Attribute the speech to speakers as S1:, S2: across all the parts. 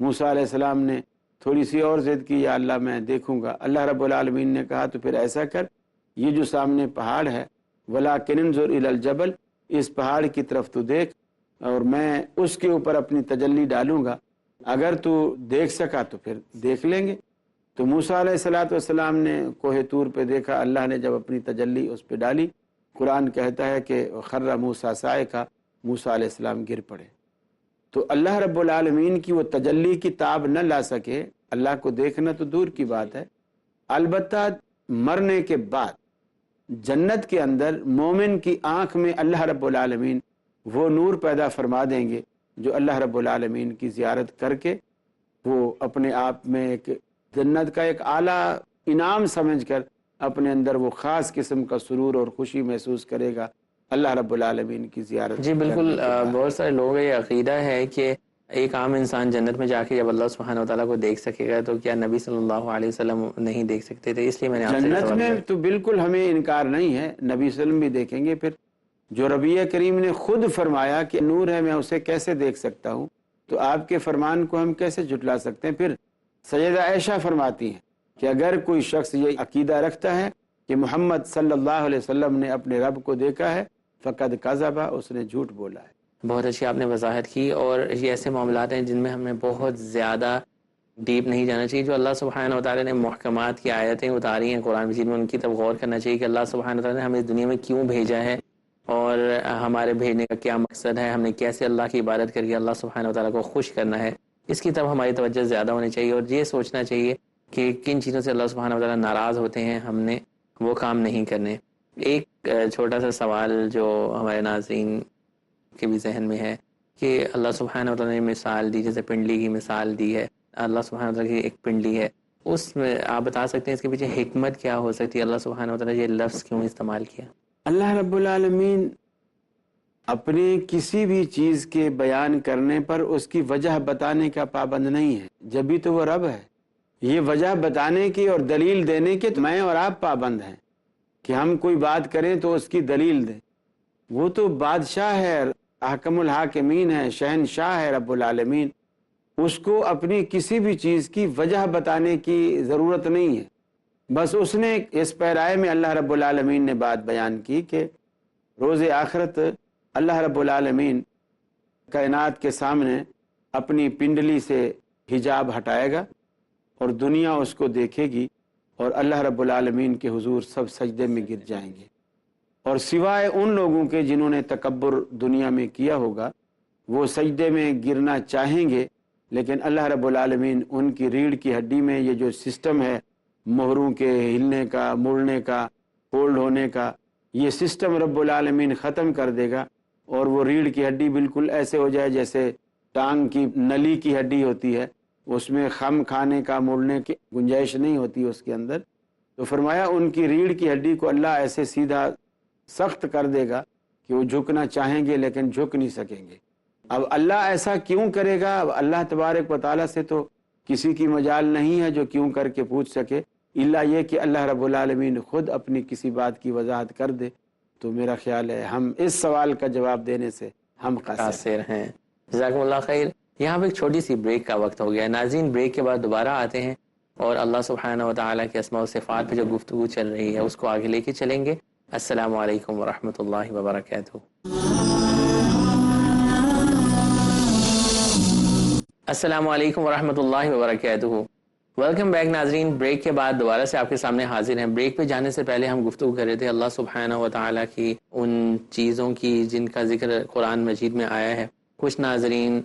S1: موسیٰ علیہ السلام نے تھوڑی سی اور ضد کی، یا اللہ میں دیکھوں گا۔ اللہ رب العالمین نے کہا تو پھر ایسا کر، یہ جو سامنے پہاڑ ہے، وَلَٰكِنِ انظُرْ إِلَى الْجَبَلِ، اس پہاڑ کی طرف تو دیکھ اور میں اس کے اوپر اپنی تجلی ڈالوں گا، اگر تو دیکھ سکا تو پھر دیکھ لیں گے۔ تو موسیٰ علیہ السلام نے کوہ طور پہ دیکھا، اللہ نے جب اپنی تجلی اس پہ ڈالی، قرآن کہتا ہے کہ خر موسیٰ صاعقہ، موسیٰ علیہ السلام گر پڑے۔ تو اللہ رب العالمین کی وہ تجلی کی تاب نہ لا سکے، اللہ کو دیکھنا تو دور کی بات ہے، البتہ مرنے کے بعد جنت کے اندر مومن کی آنکھ میں اللہ رب العالمین وہ نور پیدا فرما دیں گے جو اللہ رب العالمین کی زیارت کر کے وہ اپنے آپ میں ایک جنت کا ایک اعلیٰ انعام سمجھ کر اپنے اندر وہ خاص قسم کا سرور اور خوشی محسوس کرے گا اللہ رب العالمین کی زیارت۔
S2: جی بالکل، بہت سارے لوگوں کا یہ عقیدہ ہے کہ ایک عام انسان جنت میں جا کے جب اللہ سبحانہ وتعالیٰ کو دیکھ سکے گا تو کیا نبی صلی اللہ علیہ وسلم نہیں دیکھ سکتے تھے؟ اس لیے میں نے آپ سے
S1: جنت میں تو بالکل ہمیں انکار نہیں ہے، نبی صلی اللہ علیہ وسلم بھی دیکھیں گے۔ پھر جو ربی کریم نے خود فرمایا کہ نور ہے، میں اسے کیسے دیکھ سکتا ہوں، تو آپ کے فرمان کو ہم کیسے جھٹلا سکتے ہیں؟ پھر سیدہ عائشہ فرماتی ہیں کہ اگر کوئی شخص یہ عقیدہ رکھتا ہے کہ محمد صلی اللہ علیہ وسلم نے اپنے رب کو دیکھا ہے فقد کذب، اس نے جھوٹ بولا ہے۔
S2: بہت اچھی آپ نے وضاحت کی، اور یہ ایسے معاملات ہیں جن میں ہمیں بہت زیادہ ڈیپ نہیں جانا چاہیے۔ جو اللہ سبحانہ وتعالیٰ نے محکمات کی آیتیں اتاری ہیں قرآن مجید میں، ان کی طرف غور کرنا چاہیے کہ اللہ سبحانہ وتعالیٰ نے ہمیں اس دنیا میں کیوں بھیجا ہے اور ہمارے بھیجنے کا کیا مقصد ہے، ہم نے کیسے اللہ کی عبادت کر کے اللہ سبحانہ وتعالیٰ کو خوش کرنا ہے، اس کی طرف ہماری توجہ زیادہ ہونی چاہیے، اور یہ سوچنا چاہیے کہ کن چیزوں سے اللہ سبحانہ وتعالیٰ ناراض ہوتے ہیں، ہم نے وہ کام نہیں کرنے۔ ایک چھوٹا سا سوال جو ہمارے ناظرین کے بھی ذہن میں ہے کہ اللہ سبحانہ وتعالیٰ نے مثال دی، جیسے پنڈلی کی مثال دی ہے، اللہ سبحانہ وتعالیٰ کی ایک پنڈلی ہے، اس میں آپ بتا سکتے ہیں اس کے پیچھے حکمت کیا ہو سکتی ہے؟ اللہ سبحانہ وتعالیٰ یہ لفظ کیوں استعمال کیا؟
S1: اللہ رب العالمین اپنے کسی بھی چیز کے بیان کرنے پر اس کی وجہ بتانے کا پابند نہیں ہے، جبھی تو وہ رب ہے۔ یہ وجہ بتانے کی اور دلیل دینے کے تو میں اور آپ پابند ہیں کہ ہم کوئی بات کریں تو اس کی دلیل دیں۔ وہ تو بادشاہ ہے، احکم الحاکمین ہے، شہنشاہ ہے رب العالمین، اس کو اپنی کسی بھی چیز کی وجہ بتانے کی ضرورت نہیں ہے۔ بس اس نے اس پیرائے میں اللہ رب العالمین نے بات بیان کی کہ روز آخرت اللہ رب العالمین کائنات کے سامنے اپنی پنڈلی سے حجاب ہٹائے گا اور دنیا اس کو دیکھے گی، اور اللہ رب العالمین کے حضور سب سجدے میں گر جائیں گے، اور سوائے ان لوگوں کے جنہوں نے تکبر دنیا میں کیا ہوگا وہ سجدے میں گرنا چاہیں گے، لیکن اللہ رب العالمین ان کی ریڑھ کی ہڈی میں یہ جو سسٹم ہے مہروں کے ہلنے کا، مڑنے کا، فولڈ ہونے کا، یہ سسٹم رب العالمین ختم کر دے گا، اور وہ ریڑھ کی ہڈی بالکل ایسے ہو جائے جیسے ٹانگ کی نلی کی ہڈی ہوتی ہے، اس میں خم کھانے کا، مڑنے کی گنجائش نہیں ہوتی اس کے اندر۔ تو فرمایا ان کی ریڑھ کی ہڈی کو اللہ ایسے سیدھا سخت کر دے گا کہ وہ جھکنا چاہیں گے لیکن جھک نہیں سکیں گے۔ اب اللہ ایسا کیوں کرے گا؟ اب اللہ تبارک و تعالیٰ سے تو کسی کی مجال نہیں ہے جو کیوں کر کے پوچھ سکے، الا یہ کہ اللہ رب العالمین خود اپنی کسی بات کی وضاحت کر دے۔ تو میرا خیال ہے ہم اس سوال کا جواب دینے سے ہم قاصر
S2: ہیں۔ جزاکم اللہ خیر۔ یہاں پہ ایک چھوٹی سی بریک کا وقت ہو گیا ہے ناظرین، بریک کے بعد دوبارہ آتے ہیں اور اللہ سبحانہ و تعالیٰ کے اسماء و صفات پہ جو گفتگو چل رہی ہے اس کو آگے لے کے چلیں گے۔ السلام علیکم ورحمۃ اللہ وبرکاتہ۔ السلام علیکم ورحمۃ اللہ وبرکاتہ۔ ویلکم بیک ناظرین، بریک کے بعد دوبارہ سے آپ کے سامنے حاضر ہیں۔ بریک پہ جانے سے پہلے ہم گفتگو کر رہے تھے اللہ سبحانہ و تعالیٰ کی ان چیزوں کی جن کا ذکر قرآن مجید میں آیا ہے۔ کچھ ناظرین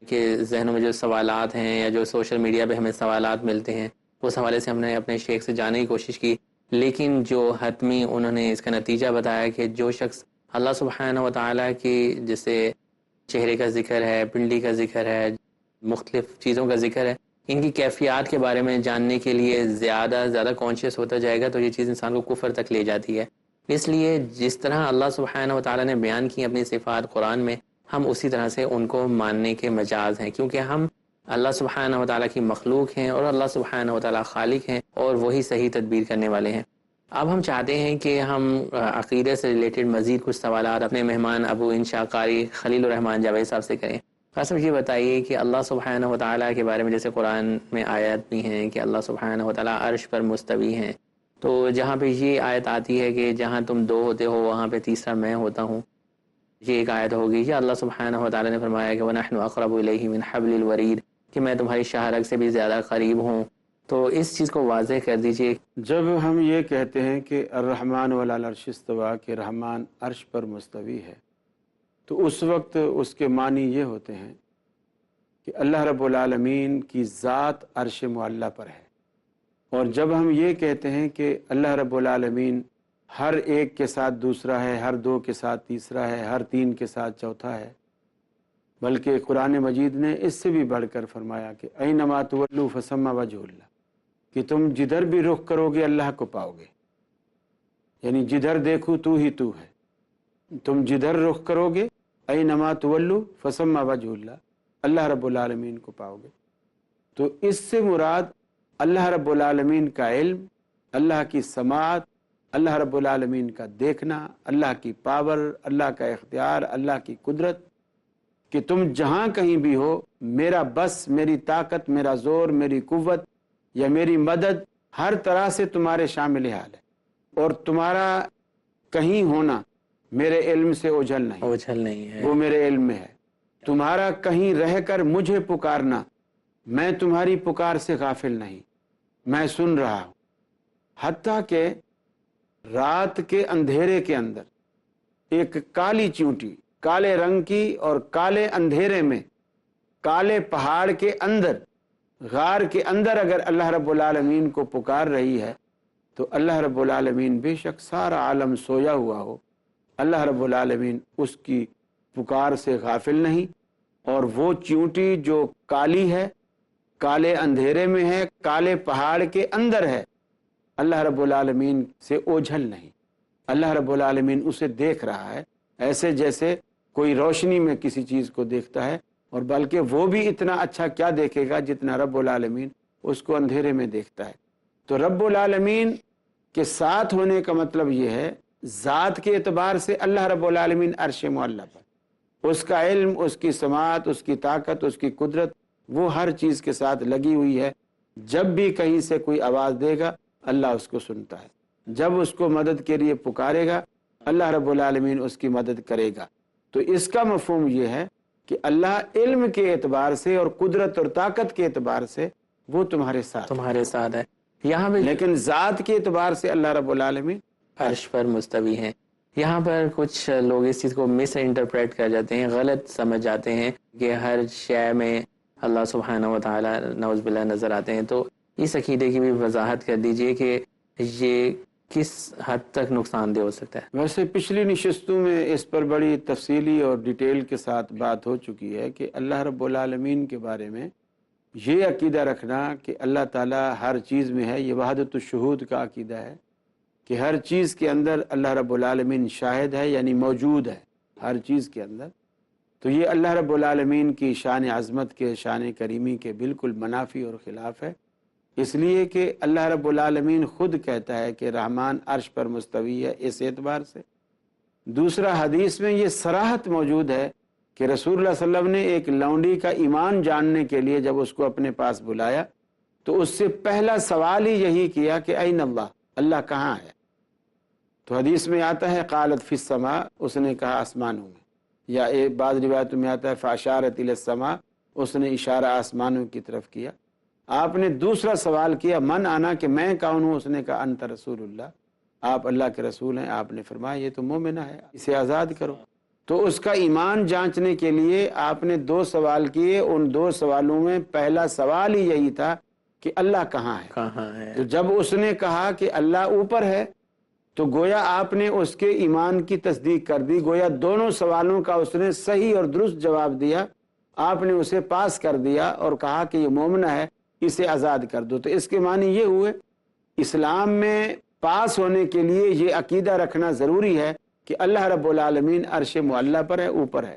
S2: کے ذہنوں میں جو سوالات ہیں یا جو سوشل میڈیا پہ ہمیں سوالات ملتے ہیں اس حوالے سے ہم نے اپنے شیخ سے جاننے کی کوشش کی، لیکن جو حتمی انہوں نے اس کا نتیجہ بتایا کہ جو شخص اللہ سبحانہ و تعالیٰ کی جیسے چہرے کا ذکر ہے، پنڈلی کا ذکر ہے، مختلف چیزوں کا ذکر ہے، ان کی کیفیات کے بارے میں جاننے کے لیے زیادہ کانشیس ہوتا جائے گا تو یہ چیز انسان کو کفر تک لے جاتی ہے۔ اس لیے جس طرح اللہ سبحانہ و تعالیٰ نے بیان کی اپنی صفات قرآن میں، ہم اسی طرح سے ان کو ماننے کے مجاز ہیں، کیونکہ ہم اللہ سبحانہ و تعالیٰ کی مخلوق ہیں اور اللہ سبحانہ و تعالیٰ خالق ہیں اور وہی صحیح تدبیر کرنے والے ہیں۔ اب ہم چاہتے ہیں کہ ہم عقیدے سے ریلیٹڈ مزید کچھ سوالات اپنے مہمان ابو انشاء قاری خلیل الرحمان جاوید صاحب سے کریں۔ صاحب یہ بتائیے کہ اللہ سبحانہ و تعالیٰ کے بارے میں جیسے قرآن میں آیات بھی ہیں کہ اللہ سبحانہ و تعالیٰ عرش پر مستوی ہیں، تو جہاں پہ یہ آیت آتی ہے کہ جہاں تم دو ہوتے ہو وہاں پہ تیسرا میں ہوتا ہوں، یہ ایک آیت ہوگی کہ اللہ سبحانہ و تعالیٰ نے فرمایا کہ وَنَحْنُ أَقْرَبُ إِلَيْهِ مِنْ حَبْلِ الْوَرِيدِ کہ میں تمہاری شاہرگ سے بھی زیادہ قریب ہوں، تو اس چیز کو واضح کر دیجئے۔
S1: جب ہم یہ کہتے ہیں کہ الرحمن علی العرش استویٰ کہ رحمان عرش پر مستوی ہے، تو اس وقت اس کے معنی یہ ہوتے ہیں کہ اللہ رب العالمین کی ذات عرش معلیٰ پر ہے۔ اور جب ہم یہ کہتے ہیں کہ اللہ رب العالمین ہر ایک کے ساتھ دوسرا ہے، ہر دو کے ساتھ تیسرا ہے، ہر تین کے ساتھ چوتھا ہے، بلکہ قرآن مجید نے اس سے بھی بڑھ کر فرمایا کہ اینما تولوا فثم وجہ اللہ کہ تم جدھر بھی رخ کرو گے اللہ کو پاؤ گے، یعنی جدھر دیکھو تو ہی تو ہے، تم جدھر رخ کرو گے اینما تولوا فثم وجہ اللہ، اللہ رب العالمین کو پاؤ گے۔ تو اس سے مراد اللہ رب العالمین کا علم، اللہ کی سماعت، اللہ رب العالمین کا دیکھنا، اللہ کی پاور، اللہ کا اختیار، اللہ کی قدرت، کہ تم جہاں کہیں بھی ہو میرا بس، میری طاقت، میرا زور، میری قوت یا میری مدد ہر طرح سے تمہارے شامل حال ہے، اور تمہارا کہیں ہونا میرے علم سے اوجھل نہیں
S2: ہے،
S1: وہ میرے علم میں ہے۔ تمہارا کہیں رہ کر مجھے پکارنا، میں تمہاری پکار سے غافل نہیں، میں سن رہا ہوں۔ حتیٰ کہ رات کے اندھیرے کے اندر ایک کالی چیونٹی، کالے رنگ کی اور کالے اندھیرے میں، کالے پہاڑ کے اندر، غار کے اندر اگر اللہ رب العالمین کو پکار رہی ہے تو اللہ رب العالمین بے شک سارا عالم سویا ہوا ہو، اللہ رب العالمین اس کی پکار سے غافل نہیں، اور وہ چیونٹی جو کالی ہے، کالے اندھیرے میں ہے، کالے پہاڑ کے اندر ہے، اللہ رب العالمین سے اوجھل نہیں، اللہ رب العالمین اسے دیکھ رہا ہے، ایسے جیسے کوئی روشنی میں کسی چیز کو دیکھتا ہے، اور بلکہ وہ بھی اتنا اچھا کیا دیکھے گا جتنا رب العالمین اس کو اندھیرے میں دیکھتا ہے۔ تو رب العالمین کے ساتھ ہونے کا مطلب یہ ہے ذات کے اعتبار سے اللہ رب العالمین عرش معلیٰ پر، اس کا علم، اس کی سماعت، اس کی طاقت، اس کی قدرت وہ ہر چیز کے ساتھ لگی ہوئی ہے۔ جب بھی کہیں سے کوئی آواز دے گا اللہ اس کو سنتا ہے، جب اس کو مدد کے لیے پکارے گا اللہ رب العالمین اس کی مدد کرے گا۔ تو اس کا مفہوم یہ ہے کہ اللہ علم کے اعتبار سے اور قدرت اور طاقت کے اعتبار سے وہ تمہارے ساتھ
S2: ہے، یہاں پہ
S1: لیکن ذات کے اعتبار سے اللہ رب العالمین
S2: عرش پر مستوی ہیں۔ یہاں پر کچھ لوگ اس چیز کو مس انٹرپریٹ کر جاتے ہیں، غلط سمجھ جاتے ہیں کہ ہر شے میں اللہ سبحانہ و تعالی نعوذ باللہ نظر آتے ہیں، تو اس عقیدے کی بھی وضاحت کر دیجئے کہ یہ کس حد تک نقصان دہ ہو سکتا ہے۔
S1: ویسے پچھلی نشستوں میں اس پر بڑی تفصیلی اور ڈیٹیل کے ساتھ بات ہو چکی ہے کہ اللہ رب العالمین کے بارے میں یہ عقیدہ رکھنا کہ اللہ تعالیٰ ہر چیز میں ہے، یہ وحدت الشہود کا عقیدہ ہے کہ ہر چیز کے اندر اللہ رب العالمین شاہد ہے، یعنی موجود ہے ہر چیز کے اندر۔ تو یہ اللہ رب العالمین کی شان عظمت کے، شان کریمی کے بالکل منافی اور خلاف ہے، اس لیے کہ اللہ رب العالمین خود کہتا ہے کہ رحمان عرش پر مستوی ہے اس اعتبار سے۔ دوسرا حدیث میں یہ صراحت موجود ہے کہ رسول اللہ صلی اللہ علیہ وسلم نے ایک لونڈی کا ایمان جاننے کے لیے جب اس کو اپنے پاس بلایا تو اس سے پہلا سوال ہی یہی کیا کہ این اللہ، اللہ کہاں ہے؟ تو حدیث میں آتا ہے قالت فی السماء، اس نے کہا آسمانوں میں، یا ایک بعض روایتوں میں آتا ہے فاشارت الی السماء، اس نے اشارہ آسمانوں کی طرف کیا۔ آپ نے دوسرا سوال کیا من آنا، کہ میں کون ہوں؟ اس نے کہا انت رسول اللہ، آپ اللہ کے رسول ہیں۔ آپ نے فرمایا یہ تو مومنہ ہے، اسے آزاد کرو۔ تو اس کا ایمان جانچنے کے لیے آپ نے دو سوال کیے، ان دو سوالوں میں پہلا سوال ہی یہی تھا کہ اللہ کہاں ہے؟ تو جب اس نے کہا کہ اللہ اوپر ہے تو گویا آپ نے اس کے ایمان کی تصدیق کر دی، گویا دونوں سوالوں کا اس نے صحیح اور درست جواب دیا، آپ نے اسے پاس کر دیا اور کہا کہ یہ مومنہ ہے، اسے آزاد کر دو۔ تو اس کے معنی یہ ہوئے اسلام میں پاس ہونے کے لیے یہ عقیدہ رکھنا ضروری ہے کہ اللہ رب العالمین عرش معلیٰ پر ہے، اوپر ہے،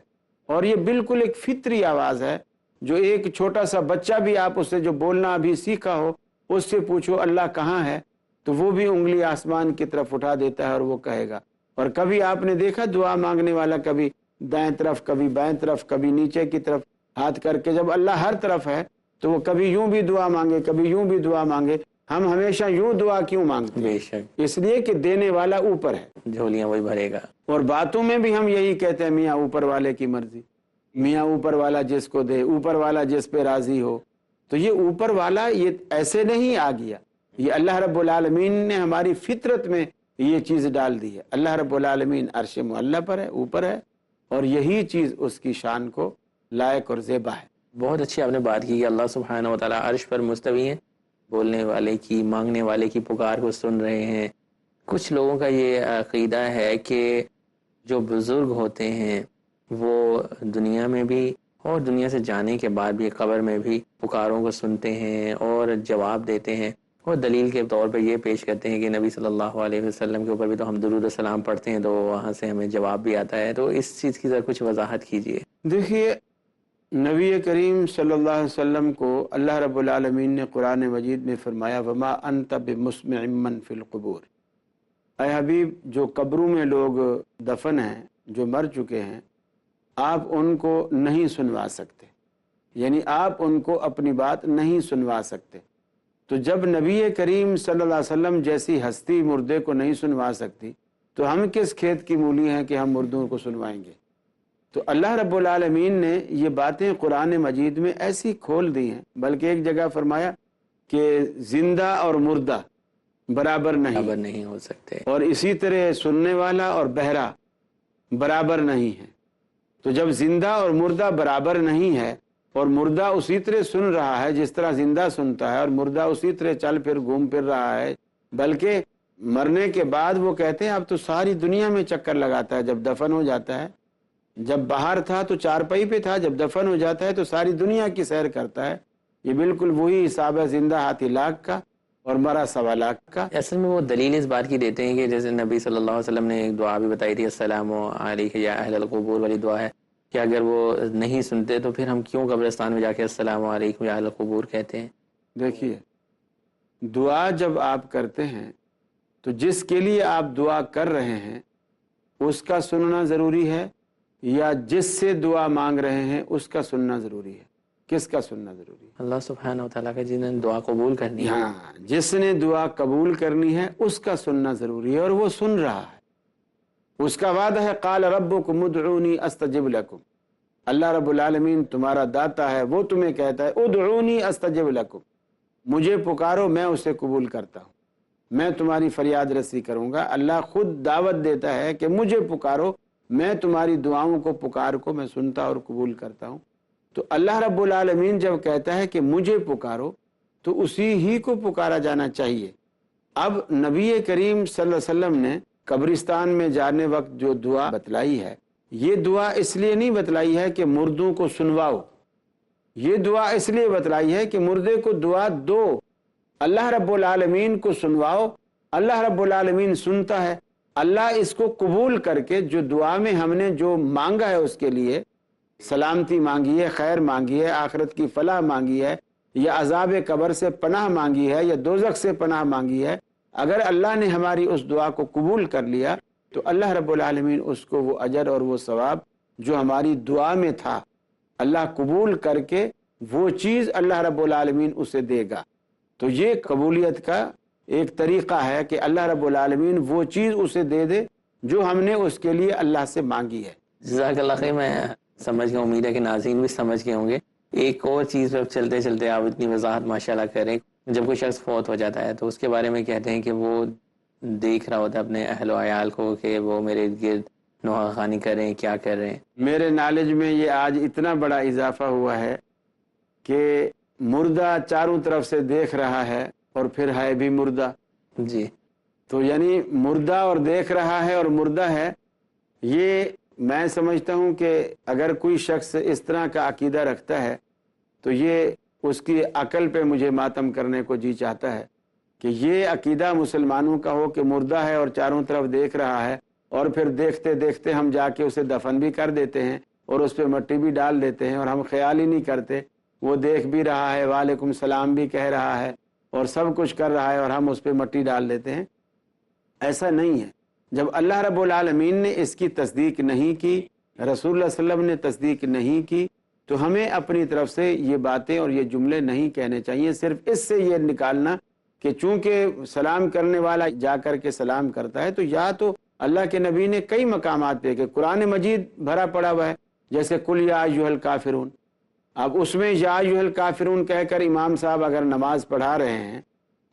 S1: اور یہ بالکل ایک فطری آواز ہے جو ایک چھوٹا سا بچہ بھی آپ اس سے جو بولنا ابھی سیکھا ہو اس سے پوچھو اللہ کہاں ہے تو وہ بھی انگلی آسمان کی طرف اٹھا دیتا ہے اور وہ کہے گا۔ اور کبھی آپ نے دیکھا دعا مانگنے والا کبھی دائیں طرف، کبھی بائیں طرف، کبھی نیچے کی طرف، ہاتھ کر کے جب اللہ ہر طرف ہے تو وہ کبھی یوں بھی دعا مانگے کبھی یوں بھی دعا مانگے، ہم ہمیشہ یوں دعا کیوں مانگتے ہیں؟
S2: بے شک،
S1: اس لیے کہ دینے والا اوپر ہے،
S2: جھولیاں وہی بھرے گا۔
S1: اور باتوں میں بھی ہم یہی کہتے ہیں میاں اوپر والے کی مرضی، میاں اوپر والا جس کو دے، اوپر والا جس پہ راضی ہو۔ تو یہ اوپر والا یہ ایسے نہیں آ گیا، یہ اللہ رب العالمین نے ہماری فطرت میں یہ چیز ڈال دی ہے۔ اللہ رب العالمین عرش معلی پر ہے، اوپر ہے، اور یہی چیز اس کی شان کو لائق اور زیبا ہے۔
S2: بہت اچھی آپ نے بات کی کہ اللہ سبحانہ و تعالیٰ عرش پر مستوی ہیں، بولنے والے کی، مانگنے والے کی پکار کو سن رہے ہیں۔ کچھ لوگوں کا یہ عقیدہ ہے کہ جو بزرگ ہوتے ہیں وہ دنیا میں بھی اور دنیا سے جانے کے بعد بھی قبر میں بھی پکاروں کو سنتے ہیں اور جواب دیتے ہیں، اور دلیل کے طور پہ یہ پیش کرتے ہیں کہ نبی صلی اللہ علیہ وسلم کے اوپر بھی تو ہم درود و سلام پڑھتے ہیں تو وہاں سے ہمیں جواب بھی آتا ہے۔ تو اس چیز کی ذرا کچھ وضاحت کیجیے۔
S1: دیکھیے، نبی کریم صلی اللہ علیہ وسلم کو اللہ رب العالمین نے قرآن مجید میں فرمایا وما انت بمسمع من فی القبور، اے حبیب جو قبروں میں لوگ دفن ہیں، جو مر چکے ہیں، آپ ان کو نہیں سنوا سکتے، یعنی آپ ان کو اپنی بات نہیں سنوا سکتے۔ تو جب نبی کریم صلی اللہ علیہ وسلم جیسی ہستی مردے کو نہیں سنوا سکتی تو ہم کس کھیت کی مولی ہیں کہ ہم مردوں کو سنوائیں گے؟ تو اللہ رب العالمین نے یہ باتیں قرآن مجید میں ایسی کھول دی ہیں، بلکہ ایک جگہ فرمایا کہ زندہ اور مردہ برابر
S2: نہیں ہو سکتے،
S1: اور اسی طرح سننے والا اور بہرا برابر نہیں ہے۔ تو جب زندہ اور مردہ برابر نہیں ہے اور مردہ اسی طرح سن رہا ہے جس طرح زندہ سنتا ہے، اور مردہ اسی طرح چل پھر گھوم پھر رہا ہے، بلکہ مرنے کے بعد وہ کہتے ہیں اب تو ساری دنیا میں چکر لگاتا ہے، جب دفن ہو جاتا ہے، جب باہر تھا تو چارپائی پہ تھا، جب دفن ہو جاتا ہے تو ساری دنیا کی سیر کرتا ہے۔ یہ بالکل وہی حساب ہے زندہ ہاتھی لاکھ کا اور مرا 1.25 لاکھ کا۔
S2: اصل میں وہ دلیل اس بات کی دیتے ہیں کہ جیسے نبی صلی اللہ علیہ وسلم نے ایک دعا بھی بتائی تھی، السلام علیک یا اہل القبور والی دعا ہے، کہ اگر وہ نہیں سنتے تو پھر ہم کیوں قبرستان میں جا کے السلام علیکم یا اہل القبور کہتے ہیں؟
S1: دیکھیے، دعا جب آپ کرتے ہیں تو جس کے لیے آپ دعا کر رہے ہیں اس کا سننا ضروری ہے یا جس سے دعا مانگ رہے ہیں اس کا سننا ضروری ہے؟ کس کا سننا ضروری ہے؟
S2: اللہ سبحانہ و تعالیٰ کا جن نے دعا قبول کرنی ہے،
S1: ہاں، جس نے دعا قبول کرنی ہے اس کا سننا ضروری ہے، اور وہ سن رہا ہے۔ اس کا وعدہ ہے قال ربکم ادعونی استجب لکم، اللہ رب العالمین تمہارا داتا ہے، وہ تمہیں کہتا ہے ادعونی استجب لکم، مجھے پکارو میں اسے قبول کرتا ہوں، میں تمہاری فریاد رسی کروں گا۔ اللہ خود دعوت دیتا ہے کہ مجھے پکارو، میں تمہاری دعاؤں کو پکار کو میں سنتا اور قبول کرتا ہوں۔ تو اللہ رب العالمین جب کہتا ہے کہ مجھے پکارو تو اسی ہی کو پکارا جانا چاہیے۔ اب نبی کریم صلی اللہ علیہ وسلم نے قبرستان میں جانے وقت جو دعا بتلائی ہے، یہ دعا اس لیے نہیں بتلائی ہے کہ مردوں کو سنواؤ، یہ دعا اس لیے بتلائی ہے کہ مردے کو دعا دو، اللہ رب العالمین کو سنواؤ، اللہ رب العالمین سنتا ہے، اللہ اس کو قبول کر کے جو دعا میں ہم نے جو مانگا ہے اس کے لیے سلامتی مانگی ہے، خیر مانگی ہے، آخرت کی فلاح مانگی ہے، یا عذاب قبر سے پناہ مانگی ہے، یا دوزخ سے پناہ مانگی ہے، اگر اللہ نے ہماری اس دعا کو قبول کر لیا تو اللہ رب العالمین اس کو وہ اجر اور وہ ثواب جو ہماری دعا میں تھا اللہ قبول کر کے وہ چیز اللہ رب العالمین اسے دے گا۔ تو یہ قبولیت کا ایک طریقہ ہے کہ اللہ رب العالمین وہ چیز اسے دے دے جو ہم نے اس کے لیے اللہ سے مانگی ہے۔
S2: جزاک اللہ خیر، میں سمجھ گیا، امید ہے کہ ناظرین بھی سمجھ گئے ہوں گے۔ ایک اور چیز پہ چلتے چلتے آپ اتنی وضاحت ماشاءاللہ کریں، جب کوئی شخص فوت ہو جاتا ہے تو اس کے بارے میں کہتے ہیں کہ وہ دیکھ رہا ہوتا ہے اپنے اہل و عیال کو کہ وہ میرے ارد گرد نوحہ خوانی کر رہے ہیں، کیا کر رہے ہیں۔
S1: میرے نالج میں یہ آج اتنا بڑا اضافہ ہوا ہے کہ مردہ چاروں طرف سے دیکھ رہا ہے اور پھر ہے بھی مردہ۔
S2: جی،
S1: تو یعنی مردہ اور دیکھ رہا ہے اور مردہ ہے۔ یہ میں سمجھتا ہوں کہ اگر کوئی شخص اس طرح کا عقیدہ رکھتا ہے تو یہ اس کی عقل پہ مجھے ماتم کرنے کو جی چاہتا ہے کہ یہ عقیدہ مسلمانوں کا ہو کہ مردہ ہے اور چاروں طرف دیکھ رہا ہے، اور پھر دیکھتے دیکھتے ہم جا کے اسے دفن بھی کر دیتے ہیں اور اس پہ مٹی بھی ڈال دیتے ہیں، اور ہم خیال ہی نہیں کرتے وہ دیکھ بھی رہا ہے، وعلیکم السلام بھی کہہ رہا ہے اور سب کچھ کر رہا ہے، اور ہم اس پہ مٹی ڈال دیتے ہیں۔ ایسا نہیں ہے۔ جب اللہ رب العالمین نے اس کی تصدیق نہیں کی، رسول اللہ صلی اللہ علیہ وسلم نے تصدیق نہیں کی، تو ہمیں اپنی طرف سے یہ باتیں اور یہ جملے نہیں کہنے چاہیے، صرف اس سے یہ نکالنا کہ چونکہ سلام کرنے والا جا کر کے سلام کرتا ہے، تو یا تو اللہ کے نبی نے کئی مقامات پہ کہ قرآن مجید بھرا پڑا ہوا ہے، جیسے قل یا ایھا الکافرون، اب اس میں یا ایھا الکافرون کہہ کر امام صاحب اگر نماز پڑھا رہے ہیں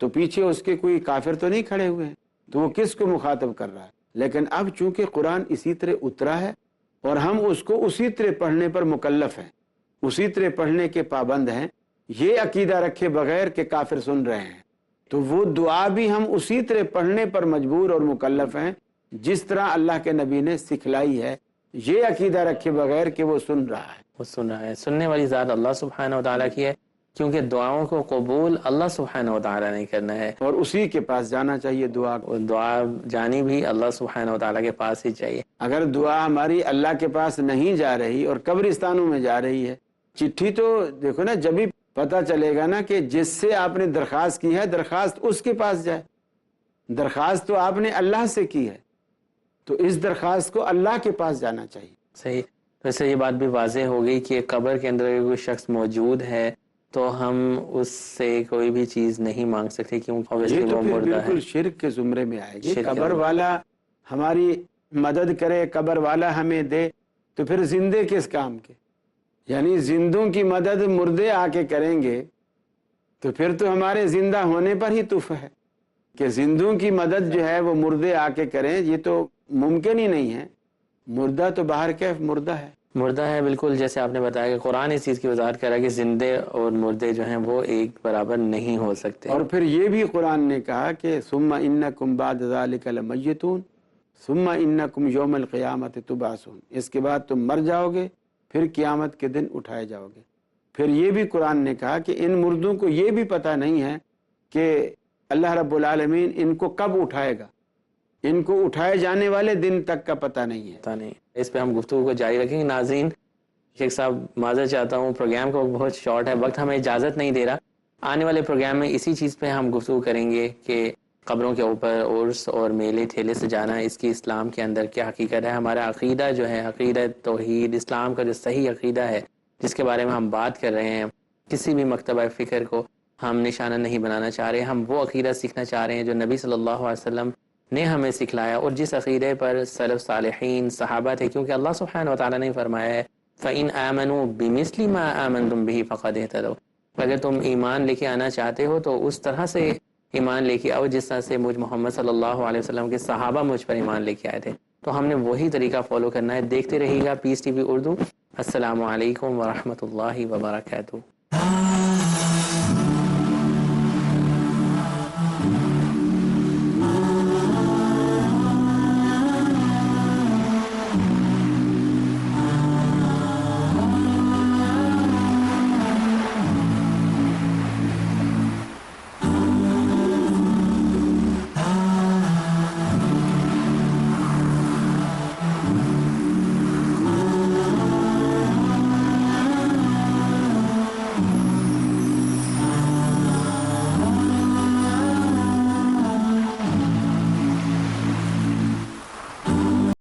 S1: تو پیچھے اس کے کوئی کافر تو نہیں کھڑے ہوئے ہیں، تو وہ کس کو مخاطب کر رہا ہے؟ لیکن اب چونکہ قرآن اسی طرح اترا ہے اور ہم اس کو اسی طرح پڑھنے پر مکلف ہیں، اسی طرح پڑھنے کے پابند ہیں، یہ عقیدہ رکھے بغیر کہ کافر سن رہے ہیں، تو وہ دعا بھی ہم اسی طرح پڑھنے پر مجبور اور مکلف ہیں جس طرح اللہ کے نبی نے سکھلائی ہے، یہ عقیدہ رکھے بغیر کہ وہ سن رہا ہے۔
S2: وہ سن رہا ہے، سننے والی ذات اللہ سبحانہ و تعالیٰ کی ہے، کیونکہ دعاؤں کو قبول اللہ سبحانہ و تعالیٰ نے کرنا ہے،
S1: اور اسی کے پاس جانا چاہیے دعا کو۔
S2: اور دعا جانی بھی اللہ سبحانہ و تعالیٰ کے پاس ہی چاہیے۔
S1: اگر دعا ہماری اللہ کے پاس نہیں جا رہی اور قبرستانوں میں جا رہی ہے، چٹھی تو دیکھو نا، جب ہی پتہ چلے گا نا کہ جس سے آپ نے درخواست کی ہے درخواست اس کے پاس جائے، درخواست تو آپ نے اللہ سے کی ہے، تو اس درخواست کو اللہ کے پاس جانا چاہیے۔
S2: صحیح، تو اس سے یہ بات بھی واضح ہو گئی کہ قبر کے اندر اگر کوئی شخص موجود ہے تو ہم اس سے کوئی بھی چیز نہیں مانگ سکتے، کیونکہ
S1: یہ
S2: obviously
S1: تو
S2: وہ
S1: پھر
S2: مردہ ہے۔
S1: بالکل شرک کے زمرے میں آئے گی۔
S2: شرک
S1: قبر والا ہماری مدد کرے، قبر والا ہمیں دے، تو پھر زندے کس کام کے؟ یعنی زندوں کی مدد مردے آ کے کریں گے تو پھر تو ہمارے زندہ ہونے پر ہی تف ہے کہ زندوں کی مدد جو ہے وہ مردے آ کے کریں، یہ تو ممکن ہی نہیں ہے۔ مردہ تو باہر کیف مردہ ہے،
S2: مردہ ہے، بالکل جیسے آپ نے بتایا کہ قرآن اس چیز کی وضاحت کرا کہ زندے اور مردے جو ہیں وہ ایک برابر نہیں ہو سکتے۔
S1: اور پھر یہ بھی قرآن نے کہا کہ ثم انکم بعد ذلک لمیتون ثم انکم یوم القیامت تبعثون، اس کے بعد تم مر جاؤ گے، پھر قیامت کے دن اٹھائے جاؤ گے۔ پھر یہ بھی قرآن نے کہا کہ ان مردوں کو یہ بھی پتہ نہیں ہے کہ اللہ رب العالمین ان کو کب اٹھائے گا، ان کو اٹھائے جانے والے دن تک کا پتہ نہیں ہے۔
S2: پتہ نہیں، اس پہ ہم گفتگو کو جاری رکھیں گے۔ ناظرین، شیخ صاحب معذرت چاہتا ہوں، پروگرام کا بہت شارٹ ہے، وقت ہمیں اجازت نہیں دے رہا۔ آنے والے پروگرام میں اسی چیز پہ ہم گفتگو کریں گے کہ قبروں کے اوپر عرس اور میلے ٹھیلے سے جانا، اس کی اسلام کے اندر کیا حقیقت ہے، ہمارا عقیدہ جو ہے، عقیدہ توحید اسلام کا جو صحیح عقیدہ ہے جس کے بارے میں ہم بات کر رہے ہیں، کسی بھی مکتبہ فکر کو ہم نشانہ نہیں بنانا چاہ رہے، ہم وہ عقیدہ سیکھنا چاہ رہے ہیں جو نبی صلی اللہ علیہ وسلم نے ہمیں سکھلایا اور جس عقیدے پر سلف صالحین صحابہ تھے، کیونکہ اللہ سبحانہ و تعالیٰ نے فرمایا ہے فَإِنْ آمَنُوا بِمِثْلِ مَا آمَنْتُمْ بِهِ فَقَدْ اهْتَدَوْا، اگر تم ایمان لے کے آنا چاہتے ہو تو اس طرح سے ایمان لے کے آؤ جس طرح سے مجھ محمد صلی اللہ علیہ وسلم کے صحابہ مجھ پر ایمان لے کے آئے تھے، تو ہم نے وہی طریقہ فالو کرنا ہے۔ دیکھتے رہیے گا پیس ٹی وی اردو۔ السلام علیکم ورحمۃ اللہ وبرکاتہ۔